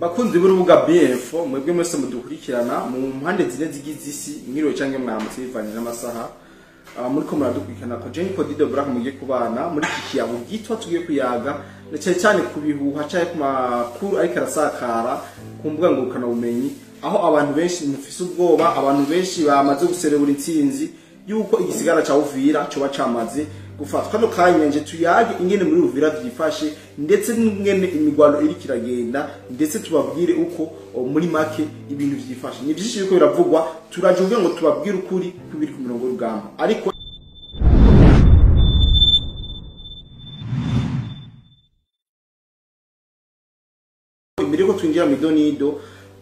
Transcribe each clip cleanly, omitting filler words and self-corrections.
Bakunzi b'urubuga BF mwebwe mwese mudukurikirana mu mpande zine zigize isi mwiriwe canke mwaramutse bivanye n'amasaha muri ko muradukurikirana ko Jenny Codido Black mugiye kubana muri kikiyago gitwa tugiye kuyaga ndetse cyane kubihuha cyaye ku makuru ariko arasakara ku mbuga ngurukana bumenyi aho abantu benshi mufise ubwoba abantu benshi bamaze guserebura intsinzi yuko igisigara ca Uvira cyo bacamaze gufatwa kano kanya nje tuyage ingene muri Uvira byifashe ndetse n'ingene imigwano iri kiragenda ndetse tubabwire uko muri make ibintu byifashe ni byinshi biko biravugwa turajuvuga ngo tubabwire ukuri kubiri ku mirongo y'urugamba ariko imbere ko twinjira mu donido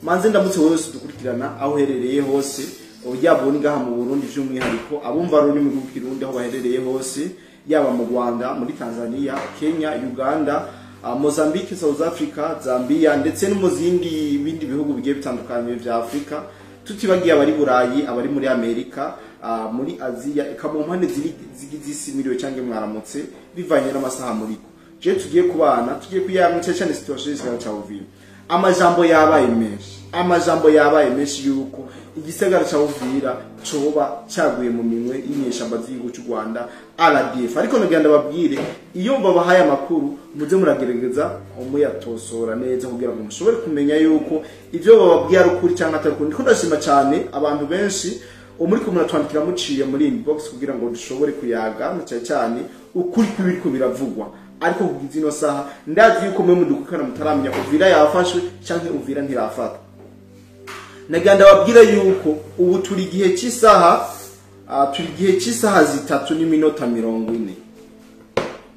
manze ndamutse wose dukurikirana aho herereye hose yabona ngaha mu Burundi by'umwihariko abumva rurimi rw'ikirundi aho baherereye hose yaba mu Rwanda muri Tanzania Kenya Uganda Mozambique South Africa Zambia ndetse no mu zindi bindi bihugu bigiye bitandukanye bya Afrika tutibagiye abari Burayi abari muri Amerika muri Aziya mu mpande zigizisi miliyo cyangwa mwaramutse bivanye n'amasaha muriko je tugiye kubana tugiye kuyamutse cyane situation za Uvira amajambo yabaye menshi yuko igisagara ca Uvira coba cyaguye mu minwe y'inyeshamba z'igihugu cy'u Rwanda RDF ariko nagenda babwire iyo babahaye amakuru muze muragerageza umuyatosora neza kugira ngo mushobore kumenya yuko ivyo bababwiye ari ukuri cyangwa atari ukuri ndiko ndashima cyane abantu benshi muri ko muratwandikira muciye muri inbox kugira ngo dushobore kuyaga cyane ukuri kw'ibiriko biravugwa ariko kugizino saha ndazi yuko mwe mudukukana mutaramenya Uvira yafashwe canke Uvira ntirafata naganda babwira yuko ubu turi gihe cy'isaha 3:40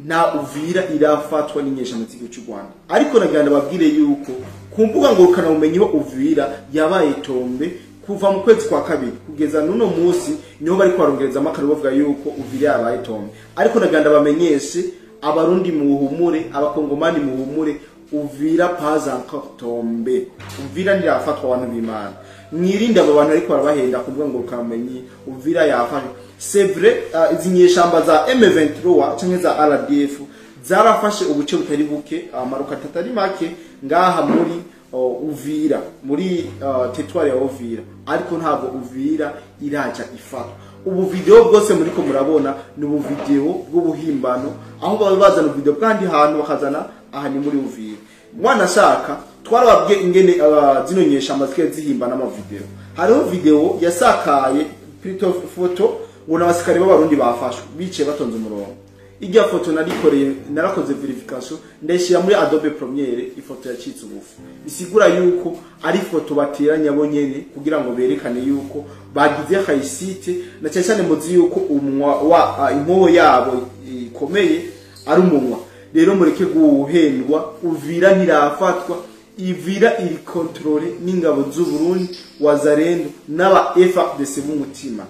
na Uvira irafatwa n'inyesha mu kigo cy'u Rwanda ariko naganda babwire yuko kumbuga ngo kana umenye ho Uvira yabaye tombe kuva mu kwezi kwa kabiri kugeza nuno munsi niho bari kwarongereza amakuru bavuga yuko Uvira yabaye tombe ariko naganda bamenyeshe abarundi muhumure abakongomani muhumure Uvira paza tombe Uvira ndirafatwa abantu b'Imana mwirinda abo bantu ariko barabahenda kuvuga ngo kamenyi Uvira yafashwe c'est vrai izinyeshamba za M23 cyangwa za RDF zarafashe ubuce butari buke amaruka tatari make ngaha muri Uvira muri territoire ya Uvira ariko ntabwo Uvira iraca ifatwa ubu video bwose muri ko murabona ni ubu video bw'ubuhimbano aho bazana video kandi hantu bakazana aha ni muri Uvira mwana shaka twarababwiye ingene zino nyeshamba zike zihimbana ama video hariho video yasakaye foto ngo nabasikari b'abarundi bafashwe bice batonze umurongo ijya foto narakoze verification ndashira muri Adobe Premiere ifoto yacitse ubufu bisigura yuko ari foto bateranya bonyene kugira ngo berekane yuko bagize kayisite na cyane muzi yuko umunwa wa impoho yabo ikomeye ari umunwa rero mureke guhendwa Uvira ntirafatwa Ivira iri controle n'ingabo z'u Burundi wazarendo n'aba FARDC b'umutima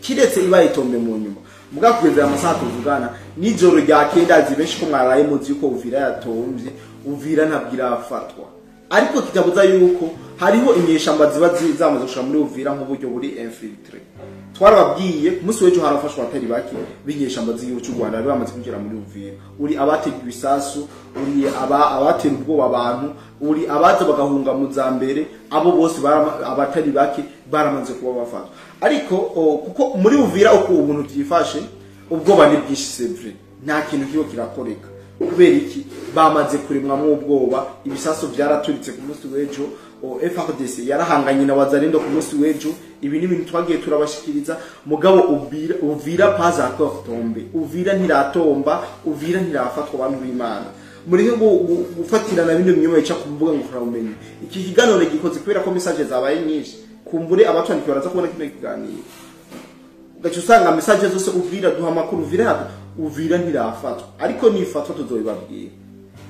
kiretse ibaye tombe mu nyuma mugakugeza amasaha tuvugana nijoro rya kenda zibenshi ko mwaraye muzi yuko Uvira yatomvye Uvira ntabwirafatwa ariko kitabuza yuko hariho inyeshamba ziba zamaze gushika muri Uvira nk'uburyo buri infiltré twarababwiye musi wejo harafashwa atari baki binyeshamba z'igihugu cy'u Rwanda bamaze kugera muri Uvira uri abategwa ibisasu uri abatera ubwoba abantu uri abaza bagahunga mu zambere abo bose abatari baki baramaze kuba bafatwa ariko kuko muri Uvira uko umuntu byifashe ubwoba ni bwinshi sevre nta kintu kiyo kirakoreka kubera iki bamaze kuremwa mu ubwoba ibisasu byaraturitse ku munsi wejo FARDC yarahanganye na wazarendo ku munsi wejo ibi ni ibintu twagiye turabashikiriza mugabo Uvira paza tombe Uvira ntiratomba Uvira ntirafatwa abantu b'Imana muri gufatirana bino myuma yica kumbuga ngo kuramenye iki kiganiro gikoze kubera ko message zabaye nyinshi kumbure abatwandiki baraza kubona kino kiganiro gacho usanga message zose Uvira duha makuru Uvira ntirafatwa ariko nifatwa tuzobibabwira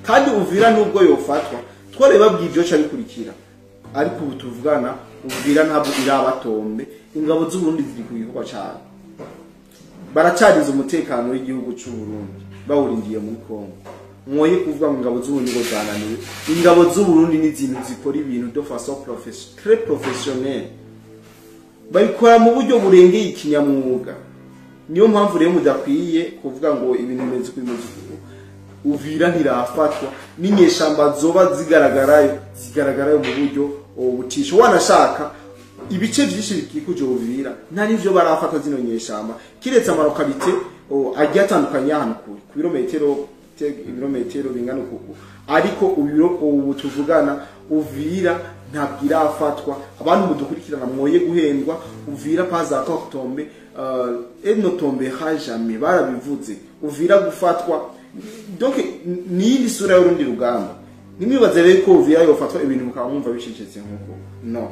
kandi Uvira nubwo yofatwa tware babwiye byo cyari kurikira ariko ubu tuvugana Uvira ntabwo irabatombe ingabo z'u Burundi ziri kugikorwa cyane baracariza umutekano w'igihugu cy'u Burundi bawurindiye muri Kongo mwoye kuvuga ngo ingabo z'u Burundi ngo zananiwe ingabo z'u Burundi ni zintu zikora ibintu de façon très professionnelle babikora mu buryo burengeye ikinyamwuga niyo mpamvu rero mudakwiye kuvuga ngo ibintu bimeze Uvira ntirafatwa n'inyeshamba zoba zigaragarayo mu buryo butisho. Wanashaka ibice byinshi bikikuje Uvira nta nivyo barafatwa zino nyeshamba kiretse amarokalite agiye atandukanye hano ku ibirometero bingana uku, ariko ubu tuvugana Uvira ntabwo irafatwa. Abantu mudukurikirana mwoye guhendwa, Uvira paza ko tombe no tombe hajame barabivuze. Uvira gufatwa donc ni sura y'urundi rugamba. Nimwibaze rero ko Uvira yofatwa ibintu mukamwumva bishicetse nkuko no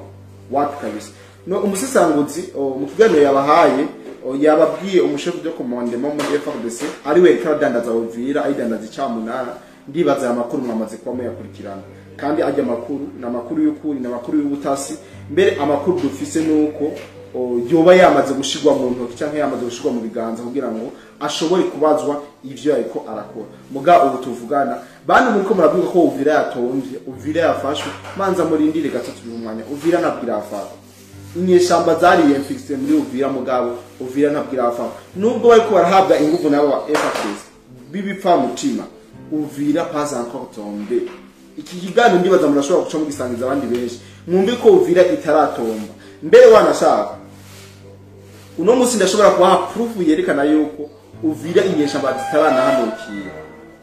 wapi kabisa. No umusesanguzi mu kiganiro yabahaye yababwiye umushefu de commandement muri FARDC ari we karadandaza Uvira ayidandaza icamunara. Ndibaza amakuru mwamaze kwamo yakurikirana, kandi ajya amakuru na makuru y'ukuri na makuru y'ubutasi. Mbere amakuru dufise nuko yoba yamaze gushigwa mu ntoki cyangwa yamaze gushigwa mu biganza kugira ngo ashobore kubazwa ivyo ariko arakora. Muga ubu tuvugana bandi muriko muravuga ko Uvira yatomvye, Uvira yafashwe, manza murindire gatatu y'umwanya. Uvira nabwira afa inyeshamba zari yemfixé muri Uvira, mugabo Uvira nabwira afa nubwo bariko barahabwa ingufu nabo wa FARDC bibipfa mutima. Uvira pas encore tombé. Iki kiganiro ndibaza murashobora guca mugisangiza abandi benshi mwumve ko Uvira itaratomba. Mbere wanashaka uno musi ndashobora kuha proof yerekana yuko Uvira inyeshamba zitarana hanukira,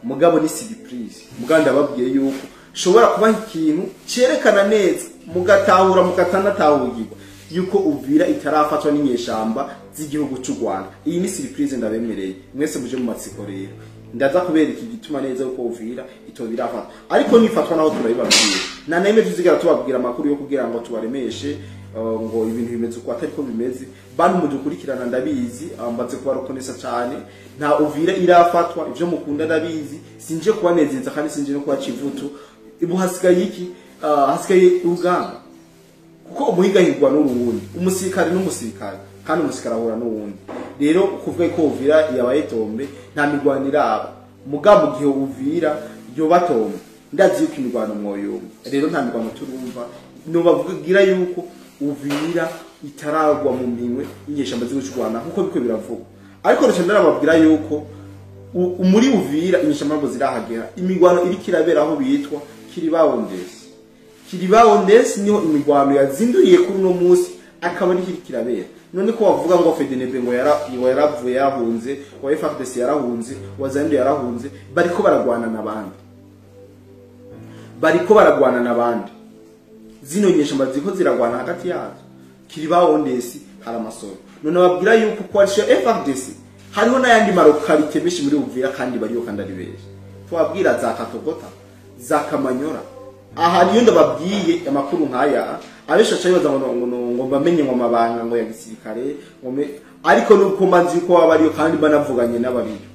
mugabo ni surprise. Muganda babwiye yuko shobora kuba ikintu cerekana neza mugatahura mugatanatahugirwa yuko Uvira itarafatwa n'inyeshamba z'igihugu cy'u Rwanda. Iyi ni surprise ndabemereye mwese muje mu matsiko rero. Ndaza kubera iki gituma neza yuko Uvira itobira afatwa, ariko nifatwa naho turabibabwira na neme tuzigera tubabwira amakuru yo kugira ngo tubaremeshe ngo ibintu bimeze uko atari ko bimeze. Bantu mudukurikirana ndabizi ambaze kubarokonesa cyane nta Uvira irafatwa, ivyo mukunda ndabizi. Sinje kubanezeza kandi sinje no kwacivutu. Ibu hasigaye iki? Hasigaye urugamba, kuko umuhiga higwa n'urundi, umusirikare n'umusirikare, kandi umusirikare ahura n'uwundi. Rero kuvuga ko Uvira yabaye tombe nta mirwanira aba, mugabo gihe Uvira yobatombe ndazi yuko imirwano mwoyo. Rero nta mirwano turumva, no bavugira yuko Uvira itaragwa mu minwe inyeshamba z'u Rwanda nkuko biko biravuga. Ariko rero ndababwira yuko muri Uvira inyeshamba zirahagera, imirwano iri kirabera aho bitwa Kiribawondesi niho imirwano yazinduriye kuri no munsi, akaba ari kirabera. None ko bavuga ngo FDNB ngo yaravuye yarahunze, wa FARDC yarahunze, wazandi yarahunze, bariko baragwana nabandi. Zino nyeshamba ziko ziragwana hagati yazo. Kiribawondesi haramasoro. None babwira yuko kwarisha FARDC hariho nayandi marokalite bishi muri Uvira kandi bariyo kandi ari beje. Twabwira za Katogota, za Kamanyora. Aha niyo ndababwiye amakuru nkaya abesha cyayibaza ngo bamenye ngo mabanga ngo ya gisirikare ariko nuko manzi ko abariyo kandi banavuganye n'abariyo.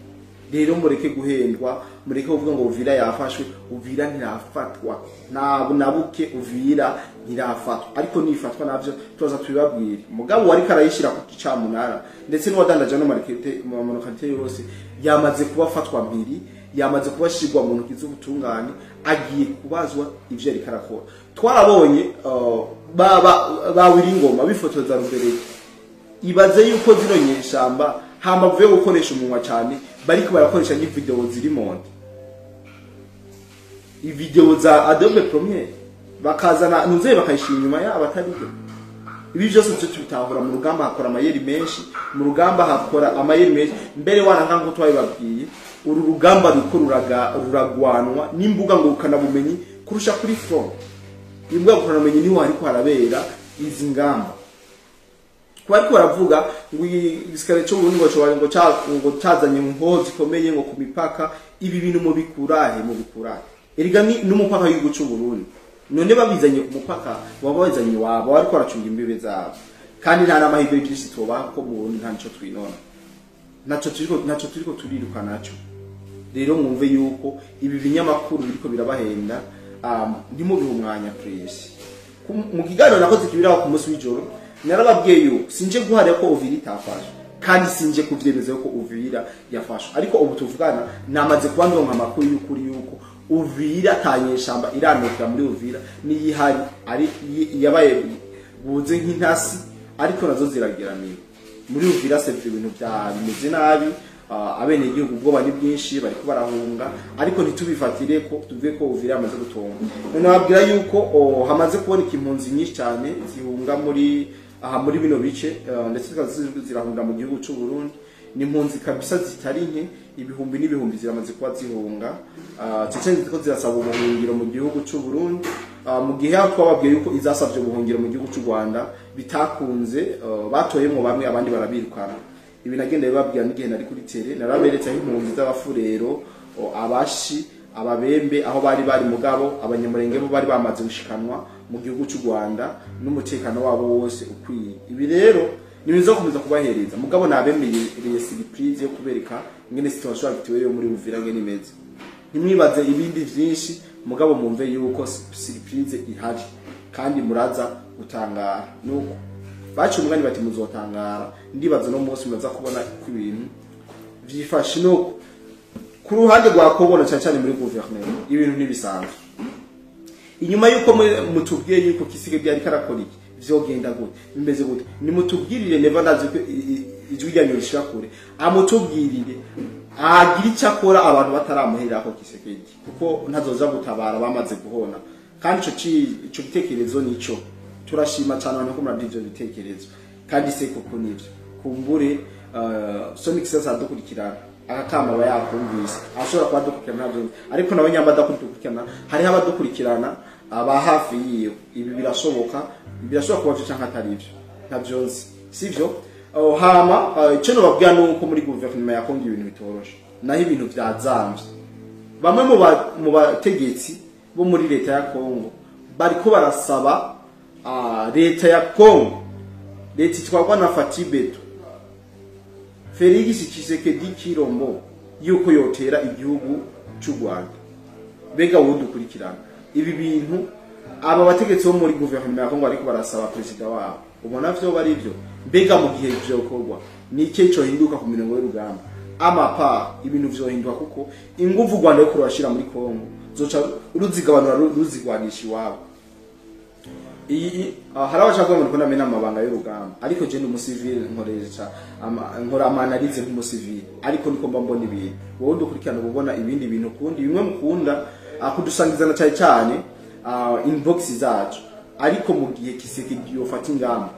Rero mureke guhendwa, mureke kuvuga ngo Uvira yafashwe. Uvira ntirafatwa nabuke, Uvira ntirafatwa, ariko nifatwa navyo tuza tubibabwira. Mugabo wari karayishira ku gicamunara ndetse n'uwadandaje no markete mu manukalite yose yamaze kubafatwa mbiri, yamaze kubashirwa mu ntoki z'ubutungane, agiye kubazwa ivyo ari karakora. Twarabonye Wiringoma bifotoza rubereye. Ibaze yuko zino nyeshamba hamavuye gukoresha umunwa cyane, bariko barakoresha ni video ziri monde, video za Adobe Premiere bakazana nuzeye bakayishira inyuma ya abatariyo. Ibi byose tutahura mu rugamba hakora amayeri menshi, mu rugamba hakora amayeri menshi. Mbere wananga ngo twabibabwiye uru rugamba ruragwanwa n'imbuga ngo ukanabumenyi kurusha kuri front. Imbuga ukanabumenyi niho ariko harabera izi ngamba. Kwari baravuga ngo igisirikare cyo Burundi ngo cyazanye impozi zikomeye ngo ku mipaka. Ibi bintu mu bikurahe erega ni n'umupaka w'igihugu cy'u Burundi. None babizanye ku mupaka babazanye wabo ariko aracunga imbibe zabo, kandi nta namahirwe y'ikisi toba ko mu Burundi nta nico twinona, naco turiko turiruka naco. Rero mwumve yuko ibi binyamakuru biriko birabahenda ndimo bihumwanya press. Mu kiganiro nakoze kibiraho ku munsi w'ijoro narababwiye yuko sinje guharira ko Uvira itafashe, kandi sinje kuvyemeza ko Uvira yafashe. Ariko ubu tuvugana namaze kubandonka amakuru y'ukuri yuko Uvira tanyeshamba iranokera muri Uvira ni yihari ari yabaye buze nk'intasi, ariko nazo zirageramira muri Uvira. Se ibintu bya bimeze nabi, abene igihugu ubwoba ni bwinshi bariko barahunga ariko ntitubifatire ko tuvuge ko Uvira amaze gutonga none babwira yuko hamaze kuboneka impunzi nyinshi cyane zihunga muri bino bice ndetse zirahunga mu gihugu cy'u Burundi ni impunzi kabisa zitari nke ibihumbi n'ibihumbi ziramaze kuba zihunga cyane ko zirasaba ubuhungiro mu gihugu cy'u Burundi mu gihe twababwiye yuko izasabye ubuhungiro mu gihugu cy'u Rwanda bitakunze batoyemo bamwe abandi barabirukana ibi nagenda bibabwira n'igihe nari kuri tele naraberetse aho impunzi z'abafurero abashi ababembe aho bari mugabo abanyamurenge bo bari bamaze gushikanwa mu gihugu cy'u Rwanda n'umutekano wabo wose ukwiye ibi rero nibizo komeza kubahereza mugabo nabemeye surprise yo kubereka ingene situation bitewe yo muri Uvira ngene imeze nimwibaze ibindi vyinshi mugabo mumve yuko surprise ihari kandi muraza gutangara nuko bacu umwani bati muzotangara ndibaza no munsi muza kubona ko ibintu vyifashe nuko ku ruhande rwa kobona cyane muri gouvernement ibintu nibisanzwe inyuma yuko mutubwiye yuko kisige byari karakora vyogenda gute bimeze gute nimutubwirire neva ndazi ko ijwi ryanyu rishakure amutubwirire agira icyakora abantu bataramuhera ko kisekedi kuko ntazoza gutabara bamaze guhona kandi ico gitekerezo nico turashima cyane abantu ko muri ivyo bitekerezo kandi se kuko nivyo kumbure Sonic sasa dukurikirana akatama bayakumvise ashobora kwa dukurikirana nabyo ariko nabanyamba dakurikirana hari abadukurikirana aba hafi yiyo ibi birashoboka kuba cyo cyangwa atari byo ntabyonzi sivyo hama cyo babwira nuko muri gouvernement yakonga ibintu bitoroshe naho ibintu byazambye bamwe mu bategetsi bo muri leta ya Kongo bariko barasaba leta ya Kongo leta twagwa na Fatibeto Felix Tshisekedi Kirombo yuko yotera igihugu cy'u Rwanda bega wudukurikirana ibi bintu aba bategetsi bo muri gouvernement ya Kongo ariko barasaba president wabo ubona vyo bari byo mbega mu gihe byo kogwa ni cyo hinduka ku mirongo y'urugamba amapa ibintu vyo hinduka kuko inguvu Rwanda yo kurashira muri Kongo zoca ruzigabanura ruzigwanisha iwabo harabashaka ngo ndikona mena amabanga y'urugamba ariko je n'umusivile nkoresha nkora amanalize nk'umusivile ariko niko mbona ibintu wowe dukurikirana ubona ibindi bintu kundi bimwe mukunda kudusangizana cyane inbox zacu ariko mu gihe Kisekedi yofata ingamba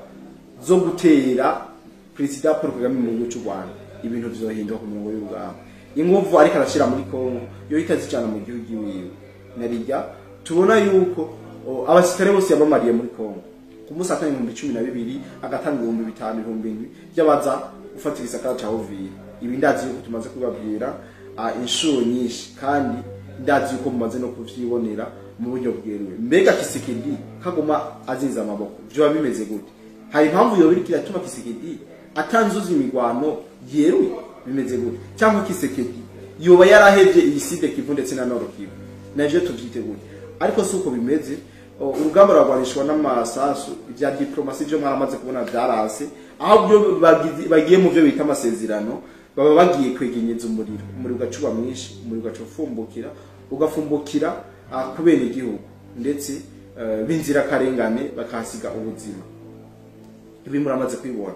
zo gutera president Paul Kagame mu gihugu cy'u Rwanda ibintu bizohinduka ku mirongo y'urugamba inguvu ariko arashira muri Kongo yo itazicana mu gihugu wiwe narijya tubona yuko abasikare bose yabamariye muri Kongo kumusaka 2012 agatanga 5,000 byabaza ufatira isakara cha Uvira ibi ndazi yuko tumaze kubabwira inshuro nyinshi kandi ndazi yuko mumaze no kuvyibonera mu buryo bweruwe mbega Kisekedi kagoma aziza amaboko byo bimeze gute hari impamvu yo birikira tuma Kisekedi atanzuza imigwano yeruye bimeze gute cyangwa Kisekedi yoba yarahevye iside Kivu ndetse na Nord Kivu navyo tuvyiteguye ariko suko bimeze urugamba rwagwanishwa n'amasasu ibya diplomasi byo mwaramaze kubona byarase aho byo bagiye mu byo bita amasezerano baba bagiye kwegenyeza umuriro ugacuba mwinshi umuriro ugacufumbukira ugafumbukira kubera igihugu ndetse binzira karengane bakasiga ubuzima ibi muramaze kwibona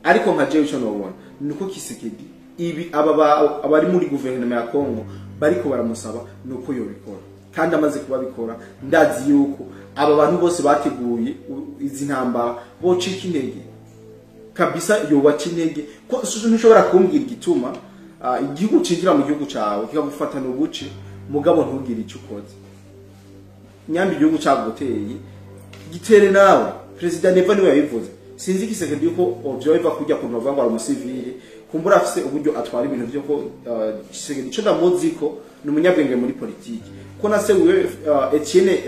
ariko nka jewe cyo nobona nuko Kisekedi ibi abari muri gouvernement ya Kongo bariko baramusaba nuko yobikora kandi amaze kubabikora ndazi yuko aba bantu bose bateguye izi ntambara bo cika intege kabisa yobaca intege ko ntushobora kumbwira igituma igihugu cinjira mu gihugu cyawe kikagufata n'ubuce mugabo ntugire icyo ukoze nyambi igihugu cyaguteye gitere nawe president Neva niwe yabivuze sinzi Kisekedi yuko obyo biva kujya ku nova ngo umusivile kumbura afise uburyo atwara ibintu byo ko Kisekedi cyo ndamuzi ko n'umunyabwenge muri politiki ko nase wewe Etienne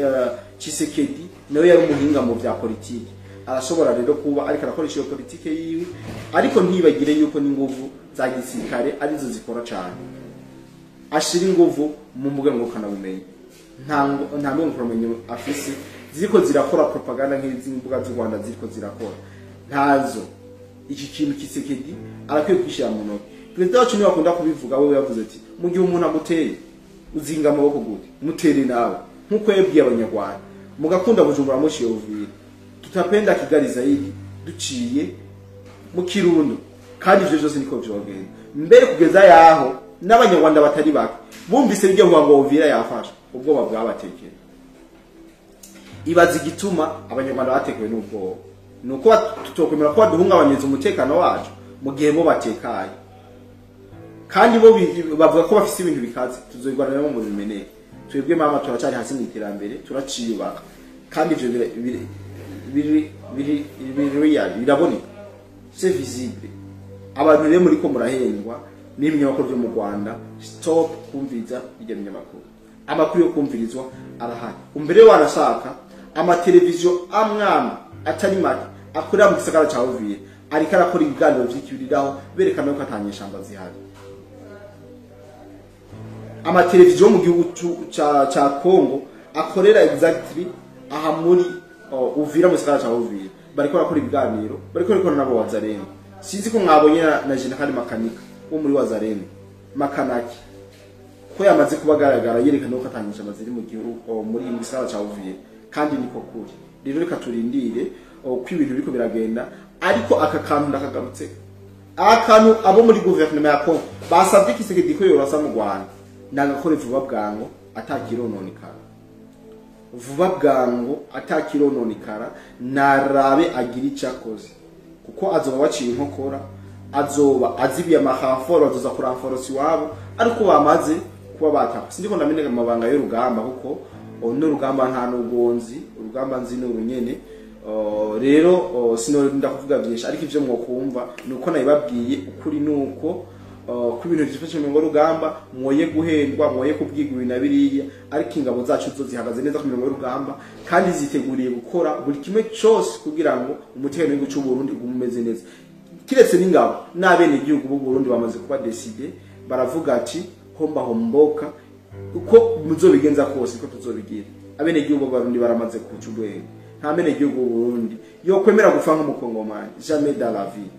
Tshisekedi nawe yari umuhinga mu bya politiki arashobora rero kuba ariko arakoresha politiki yiwe ariko ntibagire yuko n'inguvu za gisirikare arizo zikora cyane ashira inguvu mu mbuga ngurukana bumenyi nta n'ubumenyi afise ziko zirakora propaganda nk'izi mbuga z'u Rwanda ziko zirakora ntazo iki kintu Kisekedi arakwiye kwishira mu ntoki president wacu niwe akunda kubivuga wewe yavuze ati mu gihe umuntu aguteye uzinga amaboko gute mutere nawe nkuko yabwiye abanyarwanda mugakunda Bujumbura mushiye Uvira tutapenda Kigali zaidi duciye mu Kirundo kandi ivyo byose niko vyogenda mbere kugeza yaho n'abanyarwanda batari bake bumvise bijya ngo Uvira yafashe ubwoba bwabatekeye. Ibaza igituma abanyarwanda batekewe n'ubwoba nuko tutokwemera ko baduhungabanyiriza umutekano wacu mu gihe bo batekaye, kandi bo bavuga ko bafise ibintu bikaze tuzogwana mu bimeneye. Twebwe mama turacari hasi mu iterambere turaciyubaka, kandi ivyo biraboneka, c'est visible. Abantu rero muri ko murahendwa n'ibinyamakuru byo mu Rwanda. Stop kumviriza bijya binyamakuru, amakuru yo kumvirizwa arahari. Umbere warashaka amateleviziyo amwama atari make akorera mu gisagara ca Uvira ariko arakora ibiganiro vy'ikibiriraho berekana ko atanyeshamba zihari. Amateleviziyo mu gihugu ca Congo akorera exactly aha muri Uvira mu gisagara ca Uvira bariko barakora ibiganiro, bariko barakora nabo wazarene. Sinzi ko mwabonye na jina kandi makanika wo muri wazarene makanaki ko yamaze kubagaragara yerekana ko atanyeshamba ziri mu gihugu muri mu gisagara ca Uvira, kandi niko kuri. Rero reka turindire ko ibintu biriko biragenda, ariko aka kantu ndakagarutse akantu abo muri guverinoma ya Congo basabye Kisekedi ko yorasa mu Rwanda nagakore vuba bwango atakirononekara, vuba bwango atakirononekara narabe agira icyakoze, kuko azoba waciye inkokora, azoba azibiye amahaforo, azoza kuramforosi wabo ariko bamaze kuba bataka. Sindiko ndamenye amabanga y'urugamba kuko n'urugamba nta n'ubwonzi, urugamba nzi n'urunyene. Rero sinorinda kuvuga byinshi, ariko ivyo mwokumva nuko nayibabwiye ukuri nuko ku bintu byifashe mu rugamba mwoye guhendwa, mwoye kubwirwa ibintu nabiriya, ariko ingabo zacu zo zihagaze neza ku mirongo y'urugamba kandi ziteguriye gukora buri kimwe cyose kugira ngo umutekano w'igihugu cy'u Burundi umeze neza. Kiretse n'ingabo n'abene igihugu b'u Burundi bamaze kuba decide, baravuga ati homba homboka, uko muzobigenza kose ko tuzobigira. Abene igihugu b'Abarundi baramaze kuca ubwenge, nta bene igihugu b'u Burundi yo kwemera gufa nk'umukongomani jamais dans la vie.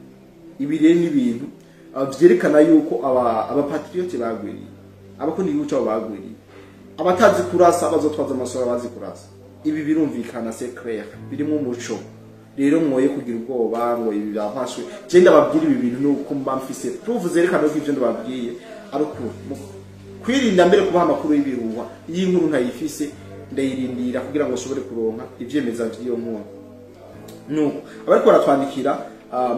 Ibi rero ni ibintu vyerekana yuko abapatriote bagwiriye, abakunda igihugu cyabo bagwiriye, abatazi kurasa bazotwaza amasoro bazi kurasa. Ibi birumvikana, c'est clair, birimo umuco. Rero mwoye kugira ubwoba ngo ibi byafashwe. Je ndababwira ibi bintu nuko mbamfise proof zerekana ko ivyo ndababwiye ariko kwirinda mbere kubaha amakuru y'ibihuha. Iyi nkuru ntayifise ndayirindira kugira ngo ushobore kuronka ivyemeza vy'iyo nkuru. Nuko abariko baratwandikira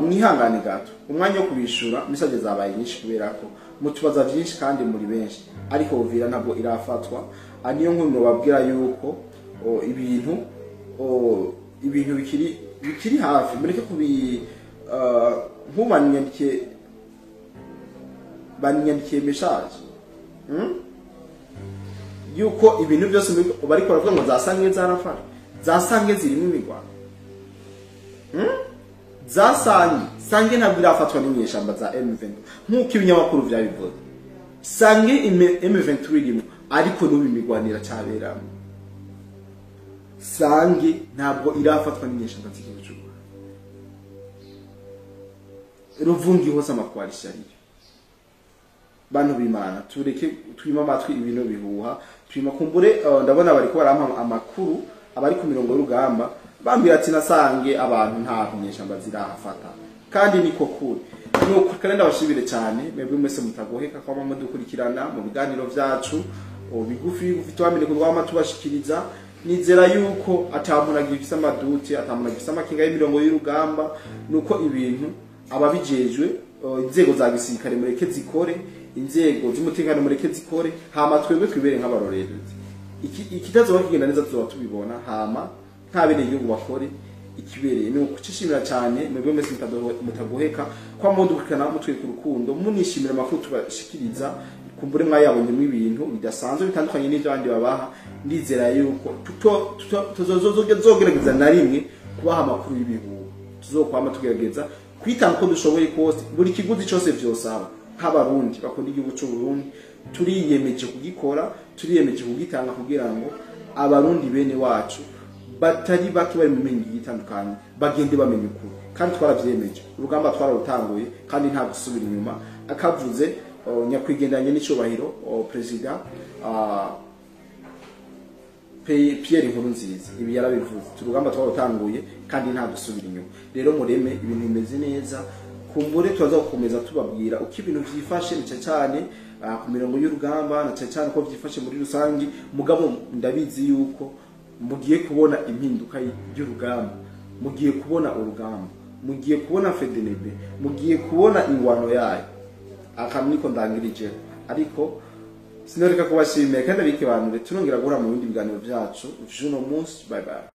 mwihangane gato, umwanya wo kubishura message zabaye nyinshi kubera ko mutubaza byinshi kandi muri benshi, ariko Uvira ntabwo irafatwa. Aniyo nkuru babwira yuko ibintu bikiri hafi, mureke kubi banyandikiye message yuko ibintu byose bariko baravuga ngo zasange zarafara, zasange zirimo imigwano, sange ntabwo irafatwa n'inyeshamba za M23 nk'uko ibinyamakuru vyabivuze. Sange M23 irimo ariko n'ubu imigwanira cyaberamo. Sange ntabwo irafatwa n'inyeshamba z'igihugu. Ruvungi hose amakwarisha ariyo. Bantu b'Imana tureke twima amatwi ibintu bihuha, twima kumbure. Ndabona bariko barampa amakuru abari ku mirongo y'urugamba bambira ati nasange abantu nta nyeshamba zirahafata, kandi niko kuri. Nuko kandi ndabashibire cyane mwebwe mwese mutagoheka kwa mama dukurikirana mu biganiro vyacu bigufi twamenye ko rwama tubashikiriza. Nizera yuko atamunagira ifisa amaduti, atamunagira ifisa amakinga y'imirongo y'urugamba, nuko ibintu ababijejwe inzego za gisirikare mureke zikore, inzego z'umutekano mureke zikore, hama twebwe twibere nk'abarorerezi. Ikitazo bakigenda neza tuzoba tubibona, hama ntabene igihugu bakore ikibereye. Nuko cishimira cyane mwebwe mwese mutagoheka kwa mudukana mutwe ku rukundo, munishimira amakuru tubashikiriza. Kumbure mwayabonye mu ibintu bidasanzwe bitandukanye n'ibyo abandi babaha. Ndizera yuko tuzogerageza na rimwe kubaha amakuru y'ibihugu, tuzokwama tugerageza kwitanga ko dushoboye kose, buri kiguzi cyose vyosaba. Nk'abarundi bakunda igihugu cy'u Burundi turiyemeje kugikora, turiyemeje kugitanga kugira ngo abarundi bene wacu batari baki bari mu mingi itandukanye bagende bamenye ukuri, kandi twaravyemeje. Urugamba twararutanguye kandi nta gusubira inyuma. Akavuze nyakwigendanye n'icubahiro president Pierre Nkurunziza ibi yarabivuze, turugamba twarutanguye kandi nta gusubira inyuma. Rero mureme ibintu bimeze neza kumbure tuza gukomeza tubabwira uko ibintu vyifashe cyane ku mirongo y'urugamba na cyane ko vyifashe muri rusangi. Mugabo ndabizi yuko mugiye kubona impinduka y'urugamba, mugiye kubona urugamba, mugiye kubona fedenebe, mugiye kubona ingwano yayo. Akamniko ndangirije ariko sinoreka kubashimira kandi abike bantu turongera guhura mu bindi biganiro byacu. Juno munsi, bye bye.